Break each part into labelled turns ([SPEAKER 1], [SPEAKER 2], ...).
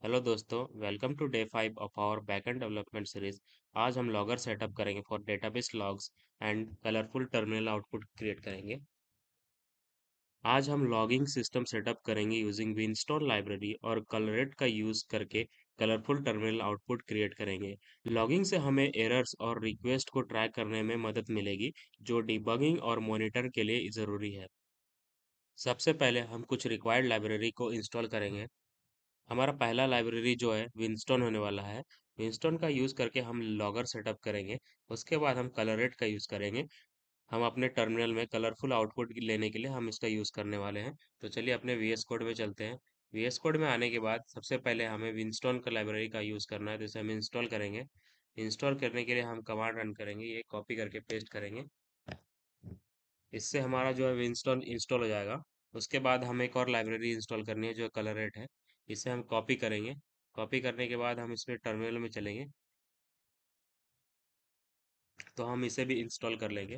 [SPEAKER 1] Hello दोस्तों, welcome to day 5 of our backend development series. आज हम लॉगर सेटअप करेंगे for database logs and colourful terminal output create करेंगे। आज हम लॉगिंग सिस्टम सेटअप करेंगे यूजिंग विंस्टोन लाइब्रेरी और कलरेट का यूज करके कलरफुल टर्मिनल आउटपुट क्रिएट करेंगे। लॉगिंग से हमें एरर्स और रिक्वेस्ट को ट्रैक करने में मदद मिलेगी, जो डिबगिंग और मॉनिटर के लिए ज़रूरी है। सबसे पहले हम कुछ रिक्वायर्ड लाइब्रेरी को इंस्टॉल करेंगे। हमारा पहला लाइब्रेरी जो है विंस्टोन होने वाला है। विंस्टोन का यूज़ करके हम लॉगर सेटअप करेंगे। उसके बाद हम कलरेट का यूज़ करेंगे। हम अपने टर्मिनल में कलरफुल आउटपुट लेने के लिए हम इसका यूज़ करने वाले हैं। तो चलिए अपने वीएस कोड में चलते हैं। वीएस कोड में आने के बाद सबसे पहले हमें विंस्टोन का लाइब्रेरी का यूज़ करना है, तो इसे हम इंस्टॉल करेंगे। इंस्टॉल करने के लिए हम कमांड रन करेंगे, ये कॉपी करके पेस्ट करेंगे। इससे हमारा जो है विंस्टोन इंस्टॉल हो जाएगा। उसके बाद हमें एक और लाइब्रेरी इंस्टॉल करनी है जो कलरेट है। इसे हम कॉपी करेंगे। कॉपी करने के बाद हम इसमें टर्मिनल में चलेंगे, तो हम इसे भी इंस्टॉल कर लेंगे।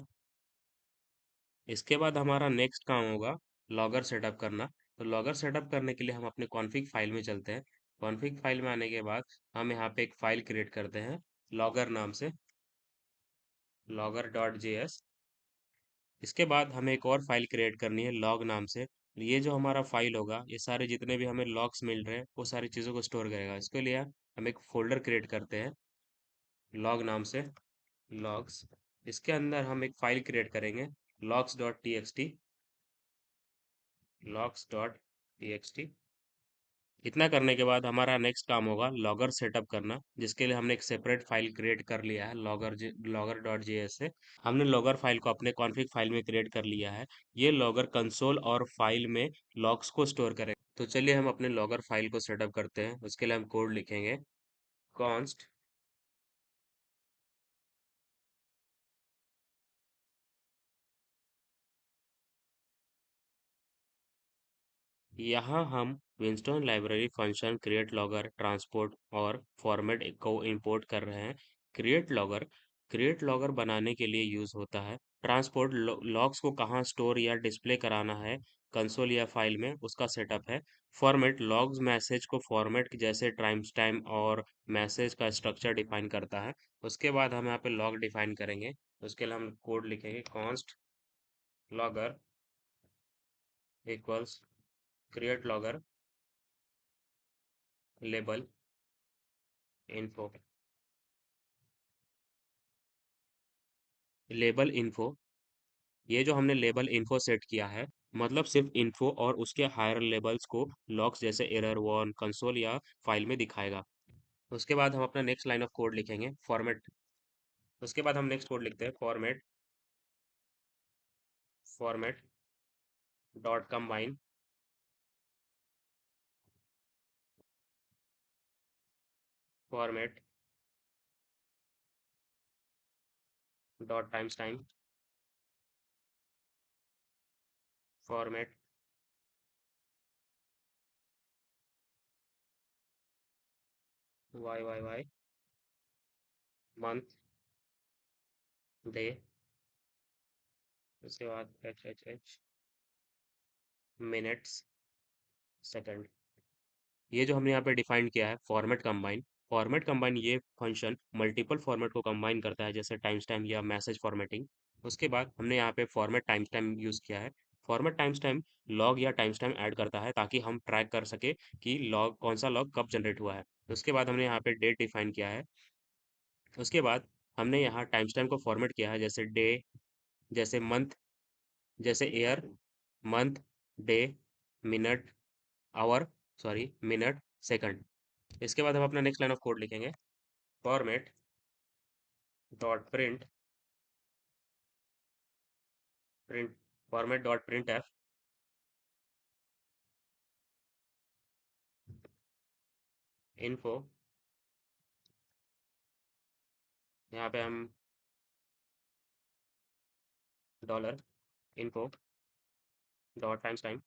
[SPEAKER 1] इसके बाद हमारा नेक्स्ट काम होगा लॉगर सेटअप करना। तो लॉगर सेटअप करने के लिए हम अपने कॉन्फ़िग फाइल में चलते हैं। कॉन्फ़िग फाइल में आने के बाद हम यहाँ पे एक फाइल क्रिएट करते हैं लॉगर नाम से, logger.js। इसके बाद हमें एक और फाइल क्रिएट करनी है लॉग नाम से। ये जो हमारा फाइल होगा, ये सारे जितने भी हमें लॉग्स मिल रहे हैं वो सारी चीज़ों को स्टोर करेगा। इसके लिए हम एक फोल्डर क्रिएट करते हैं लॉग नाम से, लॉग्स। इसके अंदर हम एक फाइल क्रिएट करेंगे logs.txt, logs.txt। इतना करने के बाद हमारा नेक्स्ट काम होगा लॉगर सेटअप करना, जिसके लिए हमने एक सेपरेट फाइल क्रिएट कर लिया है logger.js से। हमने लॉगर फाइल को अपने कॉन्फ़िग फाइल में क्रिएट कर लिया है। ये लॉगर कंसोल और फाइल में लॉग्स को स्टोर करेगा। तो चलिए हम अपने लॉगर फाइल को सेटअप करते हैं। उसके लिए हम कोड लिखेंगे const। यहाँ हम Winston library function create logger transport और फॉर्मेट को इंपोर्ट कर रहे हैं। क्रिएट लॉगर बनाने के लिए यूज होता है। ट्रांसपोर्ट लॉग्स को कहाँ स्टोर या डिस्प्ले कराना है, कंसोल या फाइल में, उसका सेटअप है। फॉर्मेट लॉग्स मैसेज को फॉर्मेट जैसे टाइम्स टाइम और मैसेज का स्ट्रक्चर डिफाइन करता है। उसके बाद हम यहाँ पे लॉग डिफाइन करेंगे। उसके लिए हम कोड लिखेंगे const logger equals create logger label info. Label info, ये जो हमने लेबल इन्फो सेट किया है, मतलब सिर्फ इन्फो और उसके हायर लेबल्स को लॉग्स जैसे एरर वन कंसोल या फाइल में दिखाएगा। उसके बाद हम अपना नेक्स्ट लाइन ऑफ कोड लिखेंगे फॉर्मेट। उसके बाद हम नेक्स्ट कोड लिखते हैं format dot combine format dot time format Y Y Y month day. उसके बाद H H H minutes second. ये जो हमने यहाँ पे डिफाइन किया है फॉर्मेट कंबाइन ये फंक्शन मल्टीपल फॉर्मेट को कंबाइन करता है, जैसे टाइम स्टैम्प या मैसेज फॉर्मेटिंग। उसके बाद हमने यहाँ पे फॉर्मेट टाइम स्टैम्प यूज़ किया है। फॉर्मेट टाइम स्टैम्प लॉग या टाइम स्टैम्प ऐड करता है ताकि हम ट्रैक कर सके कि लॉग कौन सा लॉग कब जनरेट हुआ है। उसके बाद हमने यहाँ पे डेट डिफाइन किया है। उसके बाद हमने यहाँ टाइम स्टैम्प को फॉर्मेट किया है, जैसे डे, जैसे मंथ, जैसे year, month, day, minute, hour, sorry minute, second. इसके बाद हम अपना नेक्स्ट लाइन ऑफ कोड लिखेंगे format dot print format dot print F info. यहाँ पे हम dollar info dot time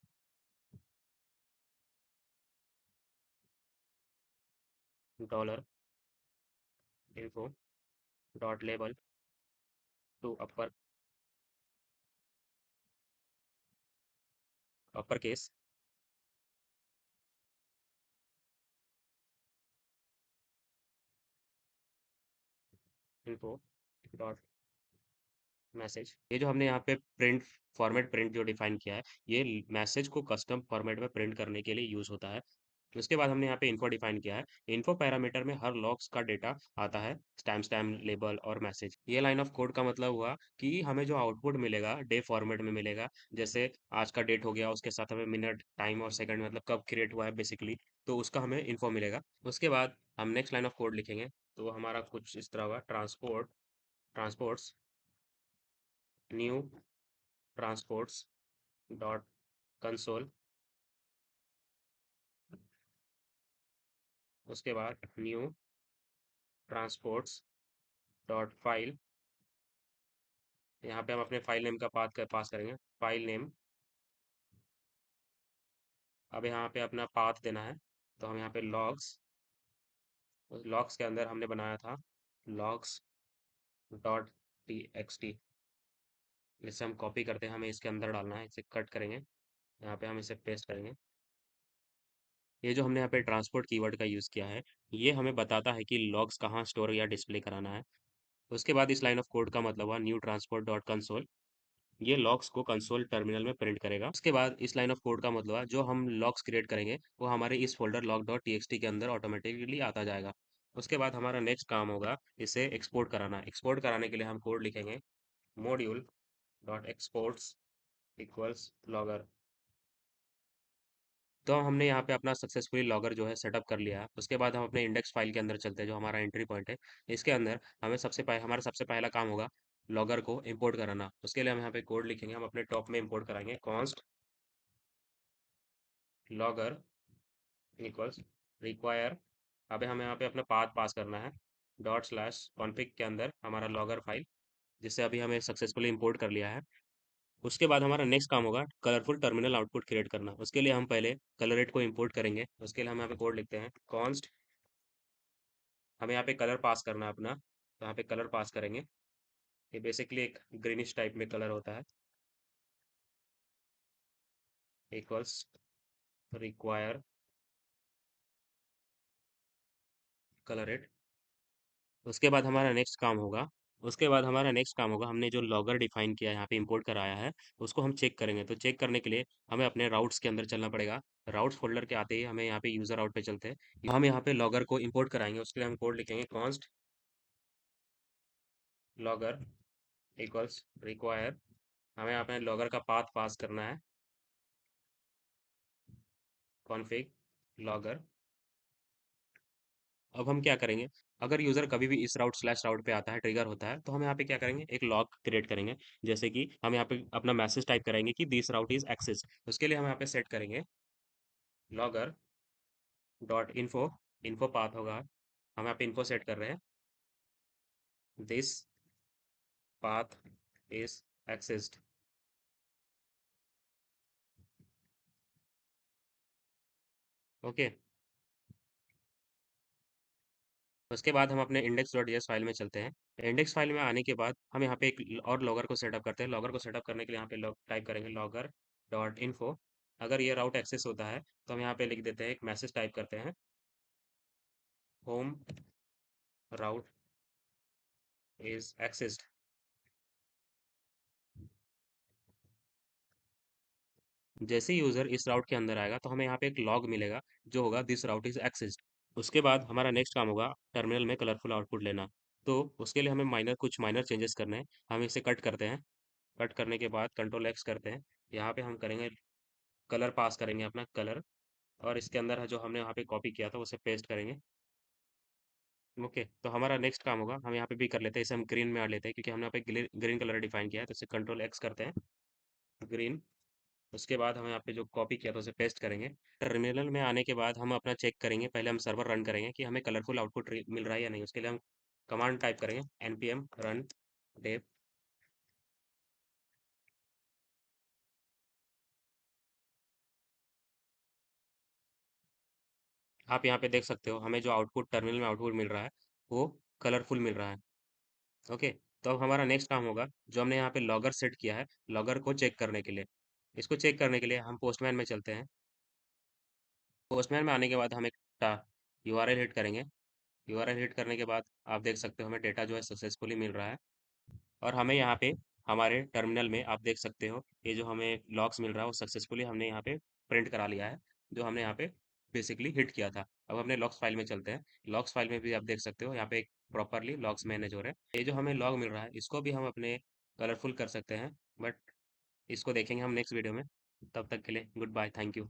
[SPEAKER 1] dollar info dot लेबल to upper case info dot message, ये जो हमने यहाँ पे प्रिंट फॉर्मेट प्रिंट जो डिफाइन किया है, ये मैसेज को कस्टम फॉर्मेट में प्रिंट करने के लिए यूज होता है। उसके बाद हमने यहाँ पे इन्फो डिफाइन किया है। इन्फो पैरामीटर में हर लॉग्स का डेटा आता है, टाइम स्टैम्प, लेबल और मैसेज। ये लाइन ऑफ कोड का मतलब हुआ कि हमें जो आउटपुट मिलेगा डे फॉर्मेट में मिलेगा। जैसे आज का डेट हो गया, उसके साथ हमें मिनट, टाइम और सेकंड, मतलब कब क्रिएट हुआ है बेसिकली, तो उसका हमें इन्फो मिलेगा। उसके बाद हम नेक्स्ट लाइन ऑफ कोड लिखेंगे, तो हमारा कुछ इस तरह होगा, transports new transports dot console. उसके बाद न्यू ट्रांसपोर्ट्स डॉट फाइल, यहाँ पे हम अपने फाइल नेम का पास करेंगे, फाइल नेम। अब यहाँ पे अपना पाथ देना है, तो हम यहाँ पे लॉग्स, उस लॉग्स के अंदर हमने बनाया था logs dot T x T. इसे हम कॉपी करते हैं, हमें इसके अंदर डालना है, इसे कट करेंगे, यहाँ पे हम इसे पेस्ट करेंगे। ये जो हमने यहाँ पे ट्रांसपोर्ट कीवर्ड का यूज़ किया है, ये हमें बताता है कि लॉग्स कहाँ स्टोर या डिस्प्ले कराना है। उसके बाद इस लाइन ऑफ कोड का मतलब हुआ न्यू ट्रांसपोर्ट डॉट कंसोल, ये लॉग्स को कंसोल टर्मिनल में प्रिंट करेगा। उसके बाद इस लाइन ऑफ कोड का मतलब है जो हम लॉग्स क्रिएट करेंगे वो हमारे इस फोल्डर लॉग डॉट टीएक्सटी के अंदर ऑटोमेटिकली आता जाएगा। उसके बाद हमारा नेक्स्ट काम होगा इसे एक्सपोर्ट कराना। एक्सपोर्ट कराने के लिए हम कोड लिखेंगे, module dot exports equals logger. तो हमने यहाँ पे अपना सक्सेसफुली लॉगर जो है सेटअप कर लिया है। उसके बाद हम अपने इंडेक्स फाइल के अंदर चलते हैं, जो हमारा एंट्री पॉइंट है। इसके अंदर हमें हमारा सबसे पहला काम होगा लॉगर को इंपोर्ट कराना। उसके लिए हम यहाँ पे कोड लिखेंगे, हम अपने टॉप में इंपोर्ट कराएंगे, कॉन्स्ट लॉगर इक्वल्स रिक्वायर। अबे हमें यहाँ पे अपना पाथ पास करना है, डॉट स्लैश कॉन्फिग के अंदर हमारा लॉगर फाइल, जिससे अभी हमें सक्सेसफुली इंपोर्ट कर लिया है। उसके बाद हमारा नेक्स्ट काम होगा कलरफुल टर्मिनल आउटपुट क्रिएट करना। उसके लिए हम पहले कलरेट को इंपोर्ट करेंगे। उसके लिए हम यहाँ पे कोड लिखते हैं, कॉन्स्ट, हमें यहाँ पे कलर पास करना है अपना, तो यहाँ पे कलर पास करेंगे। ये बेसिकली एक ग्रीनिश टाइप में कलर होता है, इक्वल्स रिक्वायर कलरेट। उसके बाद हमारा नेक्स्ट काम होगा हमने जो लॉगर डिफाइन किया है, यहाँ पे इंपोर्ट कराया है, उसको हम चेक करेंगे। तो चेक करने के लिए हमें अपने राउट्स के अंदर चलना पड़ेगा। राउट्स फोल्डर के आते ही हमें यहाँ पे यूजर राउट पे चलते हैं, हम यहाँ पे लॉगर को इंपोर्ट कराएंगे। उसके लिए हम कोड लिखेंगे, कॉन्स्ट लॉगर इक्वल्स रिक्वायर, हमें यहाँ पे लॉगर का पाथ पास करना है, कॉन्फिग लॉगर। अब हम क्या करेंगे, अगर यूजर कभी भी इस राउट स्लैश राउट पे आता है, ट्रिगर होता है, तो हम यहाँ पे क्या करेंगे, एक लॉग क्रिएट करेंगे। जैसे कि हम यहाँ पे अपना मैसेज टाइप करेंगे कि दिस राउट इज एक्सेस। उसके लिए हम यहाँ पे सेट करेंगे logger dot info, info path होगा, हम यहाँ पे इन्फो सेट कर रहे हैं, this path is accessed. Okay. उसके बाद हम अपने इंडेक्स डॉट जेएस फाइल में चलते हैं। इंडेक्स फाइल में आने के बाद हम यहाँ पे एक और लॉगर को सेटअप करते हैं। लॉगर को सेटअप करने के लिए यहाँ पे लॉग टाइप करेंगे, लॉगर डॉट इन्फो। अगर ये राउट एक्सेस होता है तो हम यहाँ पे लिख देते हैं, एक मैसेज टाइप करते हैं, होम राउट इज एक्सेस्ड। जैसे ही यूजर इस राउट के अंदर आएगा तो हमें यहाँ पे एक लॉग मिलेगा जो होगा दिस राउट इज एक्सेस्ड। उसके बाद हमारा नेक्स्ट काम होगा टर्मिनल में कलरफुल आउटपुट लेना। तो उसके लिए हमें कुछ माइनर चेंजेस करने हैं। हम इसे कट करते हैं, कट करने के बाद कंट्रोल एक्स करते हैं। यहाँ पे हम करेंगे कलर पास करेंगे, अपना कलर, और इसके अंदर है जो हमने यहाँ पे कॉपी किया था उसे पेस्ट करेंगे। ओके, तो हमारा नेक्स्ट काम होगा, हम यहाँ पे भी कर लेते हैं, इसे हम ग्रीन में आ लेते हैं क्योंकि हमने यहाँ पे ग्रीन कलर डिफाइन किया है, तो इसे कंट्रोल एक्स करते हैं, ग्रीन। उसके बाद हम यहाँ पे जो कॉपी किया था उसे पेस्ट करेंगे। टर्मिनल में आने के बाद हम अपना चेक करेंगे, पहले हम सर्वर रन करेंगे कि हमें कलरफुल आउटपुट मिल रहा है या नहीं। उसके लिए हम कमांड टाइप करेंगे, npm रन dev। आप यहाँ पे देख सकते हो हमें जो आउटपुट टर्मिनल में आउटपुट मिल रहा है वो कलरफुल मिल रहा है। ओके, तो अब हमारा नेक्स्ट काम होगा, जो हमने यहाँ पे लॉगर सेट किया है, लॉगर को चेक करने के लिए, इसको चेक करने के लिए हम पोस्टमैन में चलते हैं। पोस्टमैन में आने के बाद हम एक यूआरएल हिट करेंगे, यूआरएल हिट करने के बाद आप देख सकते हो हमें डेटा जो है सक्सेसफुली मिल रहा है। और हमें यहाँ पे हमारे टर्मिनल में आप देख सकते हो ये जो हमें लॉग्स मिल रहा है वो सक्सेसफुली हमने यहाँ पे प्रिंट करा लिया है, जो हमने यहाँ पे बेसिकली हिट किया था। अब अपने लॉग्स फाइल में चलते हैं। लॉग्स फाइल में भी आप देख सकते हो यहाँ पे एक प्रॉपरली लॉग्स मैनेज हो रहा है। ये जो हमें लॉग मिल रहा है इसको भी हम अपने कलरफुल कर सकते हैं, बट इसको देखेंगे हम नेक्स्ट वीडियो में। तब तक के लिए गुड बाय, थैंक यू।